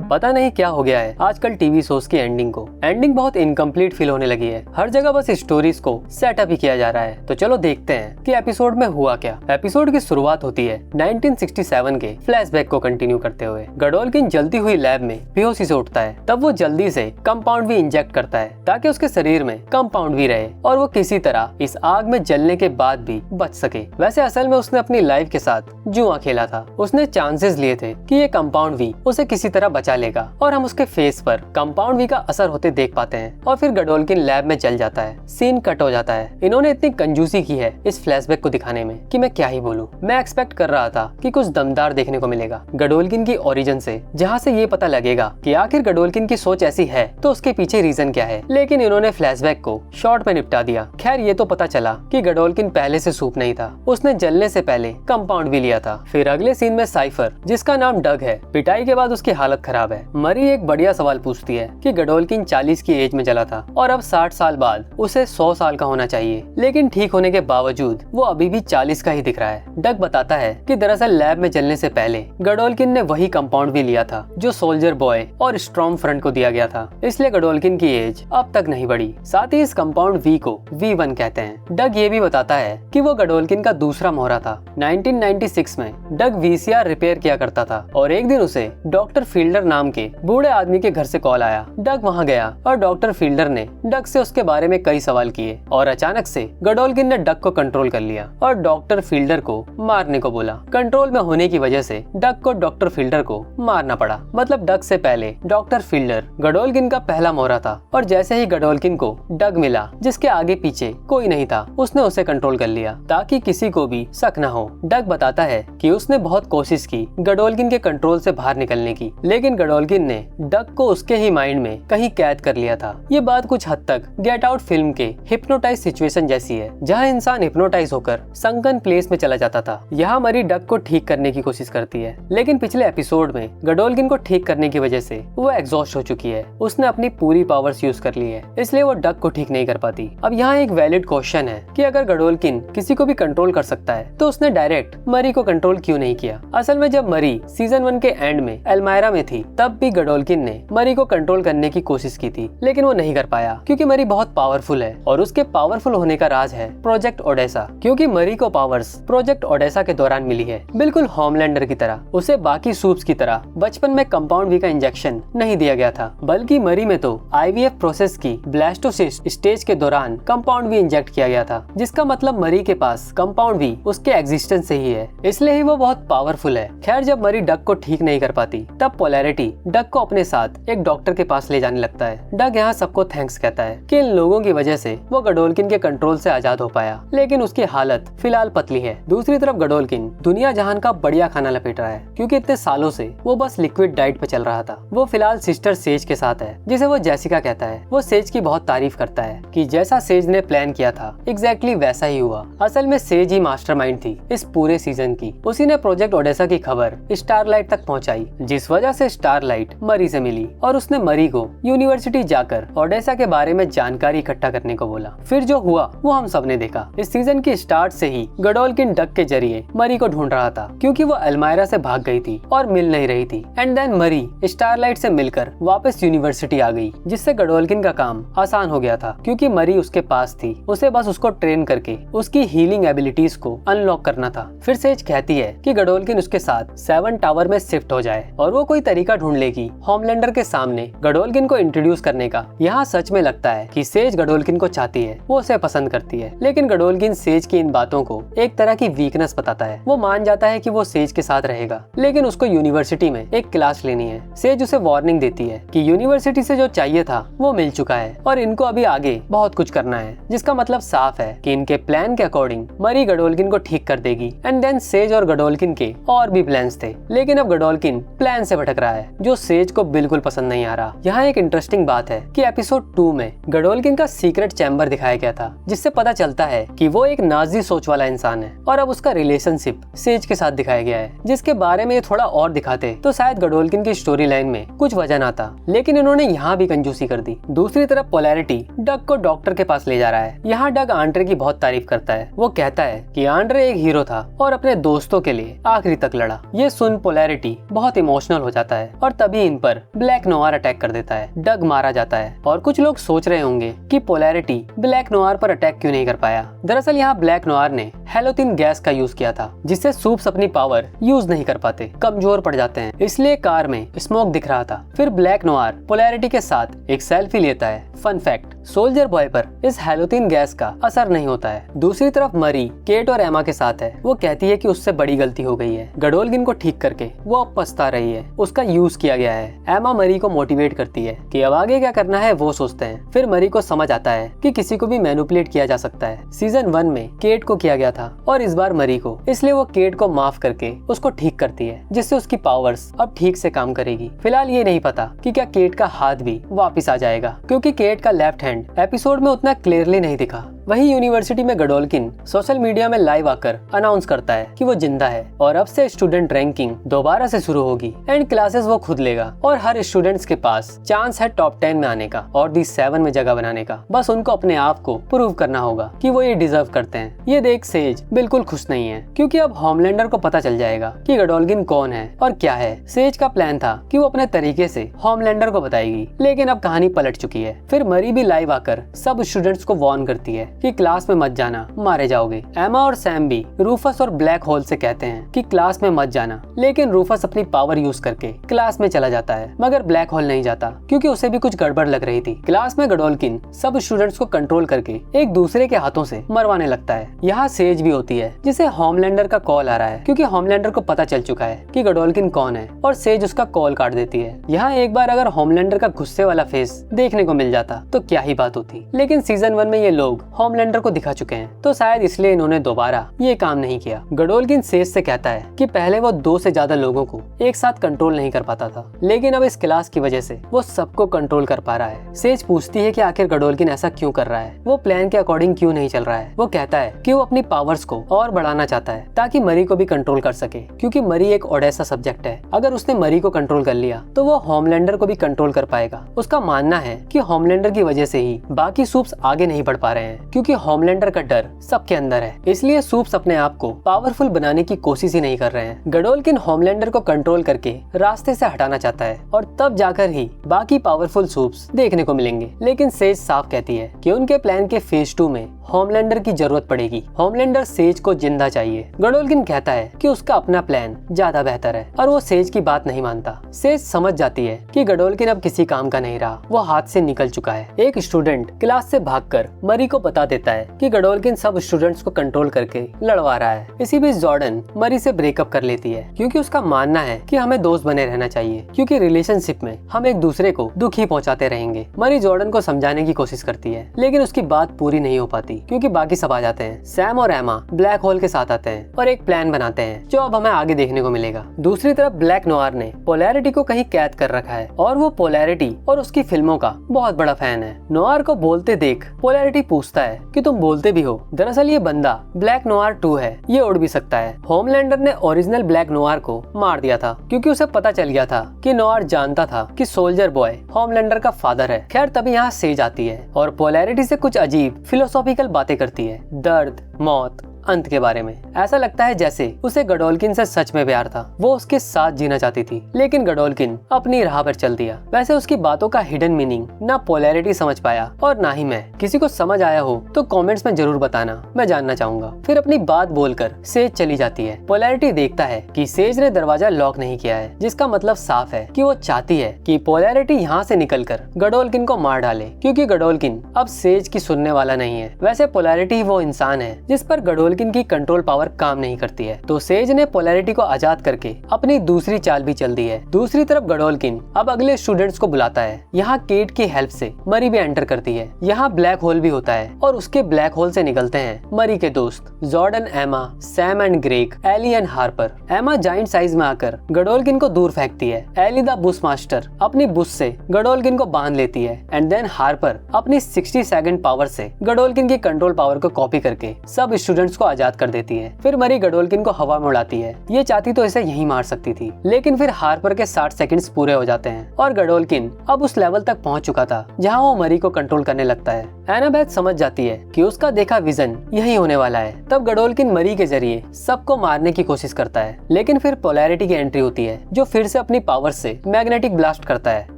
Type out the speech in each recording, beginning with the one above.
पता नहीं क्या हो गया है आजकल टीवी शोज की एंडिंग बहुत इनकम्प्लीट फील होने लगी है। हर जगह बस स्टोरीज को सेटअप ही किया जा रहा है। तो चलो देखते हैं कि एपिसोड में हुआ क्या। एपिसोड की शुरुआत होती है 1967 के फ्लैशबैक को कंटिन्यू करते हुए। गडोल्किन जलती हुई लैब में बेहोशी से उठता है। तब वो जल्दी से कंपाउंड भी इंजेक्ट करता है ताकि उसके शरीर में कंपाउंड भी रहे और वो किसी तरह इस आग में जलने के बाद भी बच सके। वैसे असल में उसने अपनी लाइफ के साथ जुआ खेला था। उसने चांसेस लिए थे कि ये कंपाउंड भी उसे किसी तरह बचा लेगा और हम उसके फेस पर कंपाउंड वी का असर होते देख पाते हैं। और फिर गडोल्किन लैब में जल जाता है। सीन कट हो जाता है। इन्होंने इतनी कंजूसी की है इस फ्लैशबैक को दिखाने में कि मैं क्या ही बोलूं। मैं एक्सपेक्ट कर रहा था कि कुछ दमदार देखने को मिलेगा गडोल्किन की ओरिजिन से, जहां से ये पता लगेगा कि आखिर गडोल्किन की सोच ऐसी है तो उसके पीछे रीजन क्या है। लेकिन इन्होंने फ्लैशबैक को शॉर्ट में निपटा दिया। खैर ये तो पता चला कि गडोल्किन पहले से सूप नहीं था, उसने जलने से पहले कंपाउंड भी लिया था। फिर अगले सीन में साइफर, जिसका नाम डग है, पिटाई के बाद उसकी हालत खराब है। मरी एक बढ़िया सवाल पूछती है कि गडोल्किन 40 की एज में जला था और अब 60 साल बाद उसे 100 साल का होना चाहिए, लेकिन ठीक होने के बावजूद वो अभी भी 40 का ही दिख रहा है। डग बताता है कि दरअसल लैब में जलने से पहले गडोल्किन ने वही कंपाउंड भी लिया था जो सोल्जर बॉय और स्ट्रॉन्ग फ्रंट को दिया गया था, इसलिए गडोल्किन की एज अब तक नहीं बढ़ी। साथ ही इस कंपाउंड वी को V1 कहते हैं। डग ये भी बताता है कि वो गडोल्किन का दूसरा मोहरा था। 1996 में डग VCR रिपेयर किया करता था और एक दिन उसे डॉक्टर फील्डर नाम के बूढ़े आदमी के घर से कॉल आया। डग वहां गया और डॉक्टर फील्डर ने डग से उसके बारे में कई सवाल किए और अचानक से गडोल्किन ने डग को कंट्रोल कर लिया और डॉक्टर फील्डर को मारने को बोला। कंट्रोल में होने की वजह से डग को डॉक्टर फील्डर को मारना पड़ा। मतलब डग से पहले डॉक्टर फील्डर गडोल्किन का पहला मोहरा था और जैसे ही गडोल्किन को डग मिला, जिसके आगे पीछे कोई नहीं था, उसने उसे कंट्रोल कर लिया ताकि किसी को भी शक न हो। डग बताता है कि उसने बहुत कोशिश की गडोल्किन के कंट्रोल से बाहर निकलने की, लेकिन गडोल्किन ने डग को उसके ही माइंड में कहीं कैद कर लिया था। ये बात कुछ हद तक गेट आउट फिल्म के हिप्नोटाइज सिचुएशन जैसी है, जहां इंसान हिप्नोटाइज होकर संकन प्लेस में चला जाता था। यहाँ मरी डग को ठीक करने की कोशिश करती है, लेकिन पिछले एपिसोड में गडोल्किन को ठीक करने की वजह से वो एग्जॉस्ट हो चुकी है। उसने अपनी पूरी पावर्स यूज कर ली है, इसलिए वो डग को ठीक नहीं कर पाती। अब यहाँ एक वैलिड क्वेश्चन है कि अगर गडोल्किन किसी को भी कंट्रोल कर सकता है तो उसने डायरेक्ट मरी को कंट्रोल क्यों नहीं किया। असल में जब मरी सीजन 1 के एंड में एल्मायरा में थी, तब भी गडोल्किन ने मरी को कंट्रोल करने की कोशिश की थी, लेकिन वो नहीं कर पाया क्योंकि मरी बहुत पावरफुल है और उसके पावरफुल होने का राज है प्रोजेक्ट ओडेसा। क्योंकि मरी को पावर्स प्रोजेक्ट ओडेसा के दौरान मिली है, बिल्कुल होमलैंडर की तरह। उसे बाकी सूप्स की तरह बचपन में कंपाउंड वी का इंजेक्शन नहीं दिया गया था, बल्कि मरी में तो IVF प्रोसेस की ब्लास्टोसिस्ट स्टेज के दौरान कंपाउंड वी इंजेक्ट किया गया था, जिसका मतलब मरी के पास कंपाउंड वी उसके एग्जिस्टेंस से ही है, इसलिए ही वो बहुत पावरफुल है। खैर जब मरी डग को ठीक नहीं कर पाती, तब पोलैरिटी डग को अपने साथ एक डॉक्टर के पास ले जाने लगता है। डग यहाँ सबको थैंक्स कहता है कि इन लोगों की वजह से वो गडोल्किन के कंट्रोल से आजाद हो पाया, लेकिन उसकी हालत फिलहाल पतली है। दूसरी तरफ गडोल्किन दुनिया जहान का बढ़िया खाना लपेट रहा है, क्योंकि इतने सालों से वो बस लिक्विड डाइट पे चल रहा था। वो फिलहाल सिस्टर सेज के साथ है, जिसे वो जेसिका कहता है। वो सेज की बहुत तारीफ करता है कि जैसा सेज ने प्लान किया था एग्जैक्टली वैसा ही हुआ। असल में सेज ही मास्टरमाइंड थी इस पूरे सीजन की। उसी ने प्रोजेक्ट ओडेसा की खबर स्टारलाइट तक पहुंचाई, जिस वजह से स्टारलाइट मरी से मिली और उसने मरी को यूनिवर्सिटी जाकर ओडेसा के बारे में जानकारी इकट्ठा करने को बोला। फिर जो हुआ वो हम सब ने देखा। इस सीजन की स्टार्ट से ही गडोल्किन डग के जरिए मरी को ढूंढ रहा था, क्योंकि वो एल्मायरा से भाग गई थी और मिल नहीं रही थी। एंड देन मरी स्टारलाइट से मिलकर वापस यूनिवर्सिटी आ गई, जिससे गडोल्किन का काम आसान हो गया था, क्योंकि मरी उसके पास थी। उसे बस उसको ट्रेन करके उसकी हीलिंग एबिलिटीज को अनलॉक करना था। फिर सेज कहती है कि गडोल्किन उसके साथ 7 टावर में शिफ्ट हो जाए और वो कोई तरीका ढूंढ लेगी होमलैंडर के सामने गडोल्किन को इंट्रोड्यूस करने का। यहाँ सच में लगता है कि सेज गडोल्किन को चाहती है, वो उसे पसंद करती है, लेकिन गडोल्किन सेज की इन बातों को एक तरह की वीकनेस बताता है। वो मान जाता है कि वो सेज के साथ रहेगा, लेकिन उसको यूनिवर्सिटी में एक क्लास लेनी है। सेज उसे वार्निंग देती है कि यूनिवर्सिटी से जो चाहिए था वो मिल चुका है और इनको अभी आगे बहुत कुछ करना है, जिसका मतलब साफ है कि इनके प्लान के अकॉर्डिंग मरी गडोल्किन को ठीक कर देगी। एंड देन सेज और गडोल्किन के और भी प्लान्स थे, लेकिन अब गडोल्किन प्लान से भटक रहा है, जो सेज को बिल्कुल पसंद नहीं आ रहा। यहाँ एक इंटरेस्टिंग बात है कि एपिसोड 2 में गडोल्किन का सीक्रेट चैम्बर दिखाया गया था, जिससे पता चलता है कि वो एक नाजी सोच वाला इंसान है और अब उसका रिलेशनशिप सेज के साथ दिखाया गया है, जिसके बारे में ये थोड़ा और दिखाते तो शायद गडोल्किन की स्टोरी लाइन में कुछ वजन आता, लेकिन इन्होंने यहाँ भी कंजूसी कर दी। दूसरी तरफ पोलैरिटी डग को डॉक्टर के पास ले जा रहा है। यहाँ डग आंड्रे की बहुत तारीफ करता है। वो कहता है कि आंड्रे एक हीरो था और अपने दोस्तों के लिए आखिरी तक लड़ा। ये सुन पोलैरिटी बहुत इमोशनल हो जाता है और तभी इन पर ब्लैक नोआर अटैक कर देता है। डग मारा जाता है और कुछ लोग सोच रहे होंगे कि पोलैरिटी ब्लैक नोआर पर अटैक क्यों नहीं कर पाया। दरअसल यहाँ ब्लैक नोआर ने हैलोथिन गैस का यूज किया था, जिससे सूप्स अपनी पावर यूज नहीं कर पाते, कमजोर पड़ जाते हैं, इसलिए कार में स्मोक दिख रहा था। फिर ब्लैक नोआर पोलैरिटी के साथ एक सेल्फी लेता है। फन फैक्ट, सोल्जर बॉय पर इस हैलोथिन गैस का असर नहीं होता है। दूसरी तरफ मरी केट और एमा के साथ है। वो कहती है कि उससे बड़ी गलती हो गई है। गडोल्किन को ठीक करके वो अब पछता रही है, उसका यूज किया गया है। एमा मरी को मोटिवेट करती है कि अब आगे क्या करना है वो सोचते हैं। फिर मरी को समझ आता है कि किसी को भी मैनिपुलेट किया जा सकता है। सीजन 1 में केट को किया गया था और इस बार मरी को, इसलिए वो केट को माफ करके उसको ठीक करती है, जिससे उसकी पावर्स अब ठीक से काम करेगी। फिलहाल ये नहीं पता कि क्या केट का हाथ भी वापिस आ जाएगा, क्योंकि केट का लेफ्ट हैंड एपिसोड में उतना क्लियरली नहीं दिखा। वहीं यूनिवर्सिटी में गडोल्किन सोशल मीडिया में लाइव आकर अनाउंस करता है कि वो जिंदा है और अब से स्टूडेंट रैंकिंग दोबारा से शुरू होगी एंड क्लासेस वो खुद लेगा और हर स्टूडेंट्स के पास चांस है टॉप 10 में आने का और दी 7 में जगह बनाने का। बस उनको अपने आप को प्रूव करना होगा कि वो ये डिजर्व करते हैं। ये देख सेज बिल्कुल खुश नहीं है, क्योंकि अब होमलैंडर को पता चल जाएगा कि गडोल्किन कौन है और क्या है। सेज का प्लान था कि वो अपने तरीके से होमलैंडर को बताएगी, लेकिन अब कहानी पलट चुकी है। फिर मरी भी लाइव आकर सब स्टूडेंट्स को वार्न करती है कि क्लास में मत जाना, मारे जाओगे। एमा और सैम भी रूफस और ब्लैक होल से कहते हैं कि क्लास में मत जाना, लेकिन रूफस अपनी पावर यूज करके क्लास में चला जाता है, मगर ब्लैक होल नहीं जाता, क्योंकि उसे भी कुछ गड़बड़ लग रही थी। क्लास में गडोल्किन सब स्टूडेंट्स को कंट्रोल करके एक दूसरे के हाथों से मरवाने लगता है। यहाँ सेज भी होती है, जिसे होमलैंडर का कॉल आ रहा है, क्योंकि होमलैंडर को पता चल चुका है कि गडोल्किन कौन है और सेज उसका कॉल काट देती है। यहाँ एक बार अगर होमलैंडर का गुस्से वाला फेस देखने को मिल जाता तो क्या ही बात होती, लेकिन सीजन 1 में ये लोग होमलैंडर को दिखा चुके हैं, तो शायद इसलिए इन्होंने दोबारा ये काम नहीं किया। गडोल्किन सेज से कहता है कि पहले वो 2 से ज्यादा लोगों को एक साथ कंट्रोल नहीं कर पाता था, लेकिन अब इस क्लास की वजह से वो सबको कंट्रोल कर पा रहा है। सेज पूछती है कि आखिर गडोल्किन ऐसा क्यों कर रहा है, वो प्लान के अकॉर्डिंग क्यों नहीं चल रहा है। वो कहता है कि वो अपनी पावर्स को और बढ़ाना चाहता है ताकि मरी को भी कंट्रोल कर सके, क्योंकि मरी एक ओडेसा सब्जेक्ट है। अगर उसने मरी को कंट्रोल कर लिया तो वो होमलैंडर को भी कंट्रोल कर पाएगा। उसका मानना है कि होमलैंडर की वजह से ही बाकी सूप्स आगे नहीं बढ़ पा रहे हैं, क्योंकि होमलैंडर का डर सबके अंदर है, इसलिए सूप्स अपने आप को पावरफुल बनाने की कोशिश ही नहीं कर रहे हैं। गडोल्किन होमलैंडर को कंट्रोल करके रास्ते से हटाना चाहता है और तब जाकर ही बाकी पावरफुल सूप्स देखने को मिलेंगे, लेकिन सेज साफ कहती है कि उनके प्लान के फेज 2 में होमलैंडर की जरूरत पड़ेगी। होमलैंडर सेज को जिंदा चाहिए। गडोल्किन कहता है कि उसका अपना प्लान ज्यादा बेहतर है और वो सेज की बात नहीं मानता। सेज समझ जाती है कि गडोल्किन अब किसी काम का नहीं रहा, वो हाथ से निकल चुका है। एक स्टूडेंट क्लास से भागकर मरी को बता देता है कि गडोल्किन सब स्टूडेंट्स को कंट्रोल करके लड़वा रहा है। इसी बीच जॉर्डन मरी से ब्रेकअप कर लेती है, क्योंकि उसका मानना है कि हमें दोस्त बने रहना चाहिए, क्योंकि रिलेशनशिप में हम एक दूसरे को दुख ही पहुंचाते रहेंगे। मरी जॉर्डन को समझाने की कोशिश करती है, लेकिन उसकी बात पूरी नहीं हो पाती, क्योंकि बाकी सब आ जाते हैं। सैम और एमा ब्लैक होल के साथ आते हैं और एक प्लान बनाते हैं जो अब हमें आगे देखने को मिलेगा। दूसरी तरफ ब्लैक नोआर ने पोलैरिटी को कहीं कैद कर रखा है और वो पोलैरिटी और उसकी फिल्मों का बहुत बड़ा फैन है। नोआर को बोलते देख पोलैरिटी पूछता है कि तुम बोलते भी हो। दरअसल ये बंदा ब्लैक नोआर 2 है, ये उड़ भी सकता है। होमलैंडर ने ओरिजिनल ब्लैक नोआर को मार दिया था, क्योंकि उसे पता चल गया था कि नोआर जानता था कि सोल्जर बॉय होमलैंडर का फादर है। खैर तभी यहाँ सेज आती है और पोलैरिटी से कुछ अजीब फिलोसॉफिकल बातें करती है, दर्द, मौत, अंत के बारे में। ऐसा लगता है जैसे उसे गडोल्किन से सच में प्यार था, वो उसके साथ जीना चाहती थी, लेकिन गडोल्किन अपनी राह पर चल दिया। वैसे उसकी बातों का हिडन मीनिंग ना पोलैरिटी समझ पाया और ना ही मैं। किसी को समझ आया हो तो कमेंट्स में जरूर बताना, मैं जानना चाहूंगा। फिर अपनी बात बोलकर सेज चली जाती है। पोलैरिटी देखता है कि सेज ने दरवाजा लॉक नहीं किया है, जिसका मतलब साफ है कि वो चाहती है कि पोलैरिटी यहाँ से निकलकर गडोल्किन को मार डाले, क्योंकि गडोल्किन अब सेज की सुनने वाला नहीं है। वैसे पोलैरिटी वो इंसान है जिस पर गडोल्किन की कंट्रोल पावर काम नहीं करती है, तो सेज ने पोलैरिटी को आजाद करके अपनी दूसरी चाल भी चल दी है। दूसरी तरफ गडोल्किन अब अगले स्टूडेंट्स को बुलाता है। यहाँ केट की हेल्प से मरी भी एंटर करती है। यहाँ ब्लैक होल भी होता है और उसके ब्लैक होल से निकलते हैं मरी के दोस्त Jordan, Emma, Sam and Greg, Ellie and Harper. Emma giant size में आकर गडोल्किन को दूर फेंकती है। एली द बुश मास्टर अपनी बुश से गडोल्किन को बांध लेती है एंड देन हार्पर अपनी 60 सेकंड पावर से गडोल्किन की कंट्रोल पावर को कॉपी करके सब स्टूडेंट्स को आजाद कर देती है। फिर मरी गडोल्किन को हवा में उड़ाती है। ये चाहती तो इसे यहीं मार सकती थी, लेकिन फिर हार्पर के 60 सेकंड्स पूरे हो जाते हैं और गडोल्किन अब उस लेवल तक पहुंच चुका था जहां वो मरी को कंट्रोल करने लगता है। एनाबेथ समझ जाती है कि उसका देखा विजन यही होने वाला है। तब गडोल्किन मरी के जरिए सबको मारने की कोशिश करता है, लेकिन फिर पोलैरिटी की एंट्री होती है जो फिर से अपनी पावर से मैग्नेटिक ब्लास्ट करता है,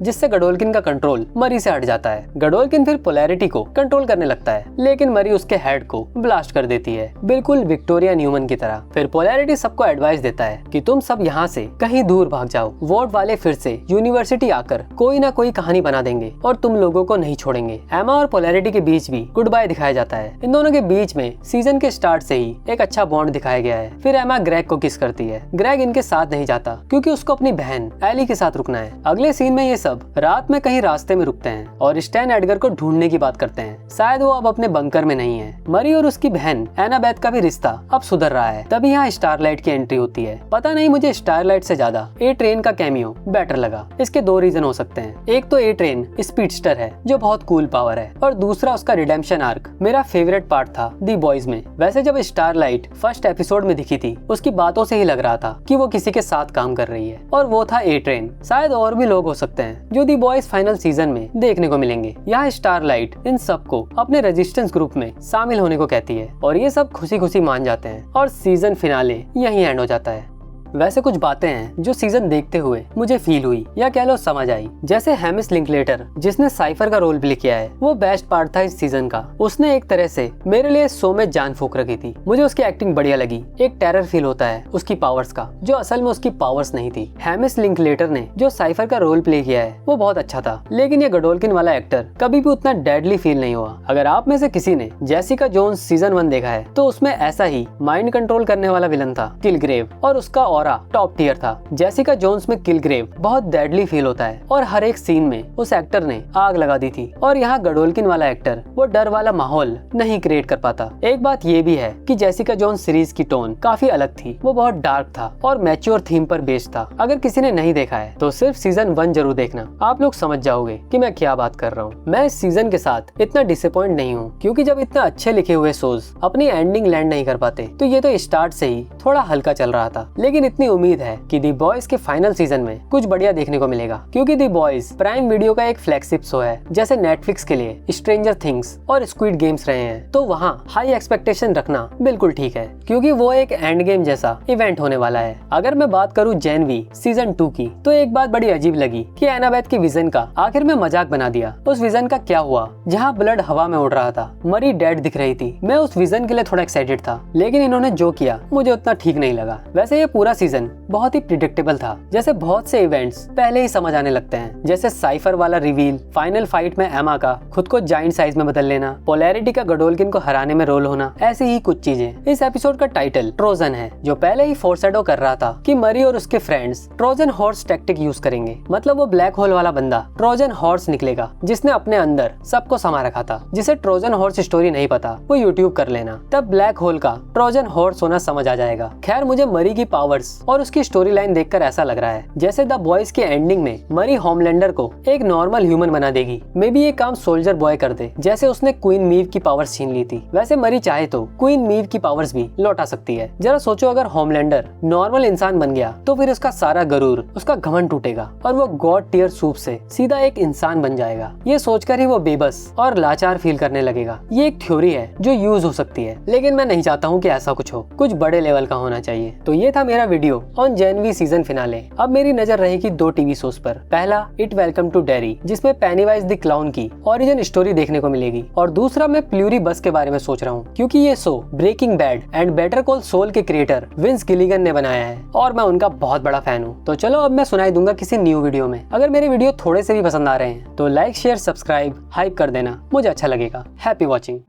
जिससे गडोल्किन का कंट्रोल मरी से हट जाता है। गडोल्किन फिर पोलैरिटी को कंट्रोल करने लगता है, लेकिन मरी उसके हेड को ब्लास्ट कर देती है, बिल्कुल विक्टोरिया न्यूमन की तरह। फिर पोलैरिटी सबको एडवाइस देता है कि तुम सब यहाँ से कहीं दूर भाग जाओ। वॉर्ड वाले फिर से यूनिवर्सिटी आकर कोई ना कोई कहानी बना देंगे और तुम लोगों को नहीं छोड़ेंगे। एमा और पोलैरिटी के बीच भी गुड बाय दिखाया जाता है। इन दोनों के बीच में सीजन के स्टार्ट से ही एक अच्छा बॉन्ड दिखाया गया है। फिर एमा ग्रेग को किस करती है। ग्रेग इनके साथ नहीं जाता क्योंकि उसको अपनी बहन एली के साथ रुकना है। अगले सीन में ये सब रात में कहीं रास्ते में रुकते हैं और स्टैन एडगर को ढूंढने की बात करते हैं। शायद वो अब अपने बंकर में नहीं है। मरी और उसकी बहन एनाबेथ का भी रिश्ता अब सुधर रहा है। तभी यहाँ स्टारलाइट की एंट्री होती है। पता नहीं, मुझे स्टारलाइट से ज्यादा ए ट्रेन का कैमियो बेटर लगा। इसके दो रीजन हो सकते हैं। एक तो ए ट्रेन स्पीडस्टर है जो बहुत कूल पावर है, और दूसरा उसका रिडेम्पशन आर्क मेरा फेवरेट पार्ट था दी बॉयज में। वैसे जब स्टारलाइट फर्स्ट एपिसोड में दिखी थी, उसकी बातों से ही लग रहा था कि वो किसी के साथ काम कर रही है, और वो था ए ट्रेन। शायद और भी लोग हो सकते हैं जो दी बॉयज फाइनल सीजन में देखने को मिलेंगे। यहाँ स्टारलाइट इन सबको अपने रेजिस्टेंस ग्रुप में शामिल होने को कहती है और ये सब खुशी खुशी मान जाते हैं और सीजन फिनाले यहीं एंड हो जाता है। वैसे कुछ बातें हैं जो सीजन देखते हुए मुझे फील हुई या कह लो समझ आई। जैसे हैमिस लिंकलेटर जिसने साइफर का रोल प्ले किया है, वो बेस्ट पार्ट था इस सीजन का। उसने एक तरह से मेरे लिए शो में जान फूंक रखी थी। मुझे उसकी एक्टिंग बढ़िया लगी। एक टेरर फील होता है उसकी पावर्स का, जो असल में उसकी पावर्स नहीं थी। हैमिस लिंकलेटर ने जो साइफर का रोल प्ले किया है वो बहुत अच्छा था, लेकिन ये गडोल्किन वाला एक्टर कभी भी उतना डेडली फील नहीं हुआ। अगर आप में से किसी ने जेसिका जोन्स सीजन 1 देखा है तो उसमें ऐसा ही माइंड कंट्रोल करने वाला विलन था किलग्रेव, और उसका ऑरा टॉप टियर था। जेसिका जोन्स में किलग्रेव बहुत डेडली फील होता है और हर एक सीन में उस एक्टर ने आग लगा दी थी, और यहाँ गडोल्किन वाला एक्टर वो डर वाला माहौल नहीं क्रिएट कर पाता। एक बात ये भी है कि जेसिका जोन्स सीरीज की टोन काफी अलग थी। वो बहुत डार्क था और मैच्योर थीम पर बेस्ड था। अगर किसी ने नहीं देखा है तो सिर्फ सीजन 1 जरूर देखना, आप लोग समझ जाओगे कि मैं क्या बात कर रहा हूँ। मैं इस सीजन के साथ इतना डिसअपॉइंट नहीं हूँ, क्योंकि जब इतना अच्छे लिखे हुए शोज अपनी एंडिंग लैंड नहीं कर पाते तो ये तो स्टार्ट से ही थोड़ा हल्का चल रहा था। लेकिन इतनी उम्मीद है कि दी बॉयज के फाइनल सीजन में कुछ बढ़िया देखने को मिलेगा, क्योंकि दी बॉयज प्राइम वीडियो का एक फ्लैगशिप शो है। जैसे नेटफ्लिक्स के लिए स्ट्रेंजर थिंग्स और स्क्विड गेम्स रहे हैं, तो वहाँ हाई एक्सपेक्टेशन रखना बिल्कुल ठीक है, क्योंकि वो एक एंड गेम जैसा इवेंट होने वाला है। अगर मैं बात करूँ जेन वी सीजन 2 की, तो एक बात बड़ी अजीब लगी कि एनाबेथ के विजन का आखिर में मजाक बना दिया। उस विजन का क्या हुआ जहाँ ब्लड हवा में उड़ रहा था, मरी डेड दिख रही थी। मैं उस विजन के लिए थोड़ा एक्साइटेड था, लेकिन इन्होंने जो किया मुझे उतना ठीक नहीं लगा। वैसे ये पूरा सीजन बहुत ही प्रिडिक्टेबल था। जैसे बहुत से इवेंट्स पहले ही समझ आने लगते हैं, जैसे साइफर वाला रिवील, फाइनल फाइट में एमा का खुद को जाइंट साइज में बदल लेना, पोलैरिटी का गडोल्किन को हराने में रोल होना, ऐसी ही कुछ चीजें। इस एपिसोड का टाइटल ट्रोजन है, जो पहले ही फोरशैडो कर रहा था कि मरी और उसके friends Trojan horse tactic use करेंगे। मतलब वो ब्लैक होल वाला बंदा ट्रोजन हॉर्स निकलेगा जिसने अपने अंदर सबको समा रखा था। जिसे ट्रोजन हॉर्स स्टोरी नहीं पता वो यूट्यूब कर लेना, तब ब्लैक होल का ट्रोजन हॉर्स होना समझ आ जाएगा। खैर, मुझे मरी की पावर्स और उसकी स्टोरी लाइन देखकर ऐसा लग रहा है जैसे द बॉयज के एंडिंग में मरी होमलैंडर को एक नॉर्मल ह्यूमन बना देगी। मे बी ये काम सोल्जर बॉय कर दे, जैसे उसने क्वीन मीव की पावर्स छीन ली थी। वैसे मरी चाहे तो क्वीन मीव की पावर्स भी लौटा सकती है। जरा सोचो, अगर होमलैंडर नॉर्मल इंसान बन गया तो फिर उसका सारा गरूर, उसका घमंड टूटेगा और वो गॉड टियर सूप से सीधा एक इंसान बन जाएगा। ये सोचकर ही वो बेबस और लाचार फील करने लगेगा। ये एक थ्योरी है जो यूज हो सकती है, लेकिन मैं नहीं चाहता हूँ कि ऐसा कुछ हो। कुछ बड़े लेवल का होना चाहिए। तो ये था मेरा video on Gen V season finale. अब मेरी नजर रहेगी 2 टीवी शोज पर। पहला इट वेलकम टू डेरी, जिसमें पेनीवाइज द क्लाउन की ओरिजिन स्टोरी देखने को मिलेगी, और दूसरा मैं प्लूरीबस के बारे में सोच रहा हूँ, क्योंकि ये show Breaking Bad and Better Call Saul के क्रिएटर विंस गिलिगन ने बनाया है और मैं उनका बहुत बड़ा फैन हूँ। तो चलो अब मैं सुनाई दूंगा किसी न्यू वीडियो में। अगर मेरे वीडियो थोड़े से भी पसंद आ रहे हैं तो लाइक शेयर सब्सक्राइब हाइप कर देना, मुझे अच्छा लगेगा। Happy watching.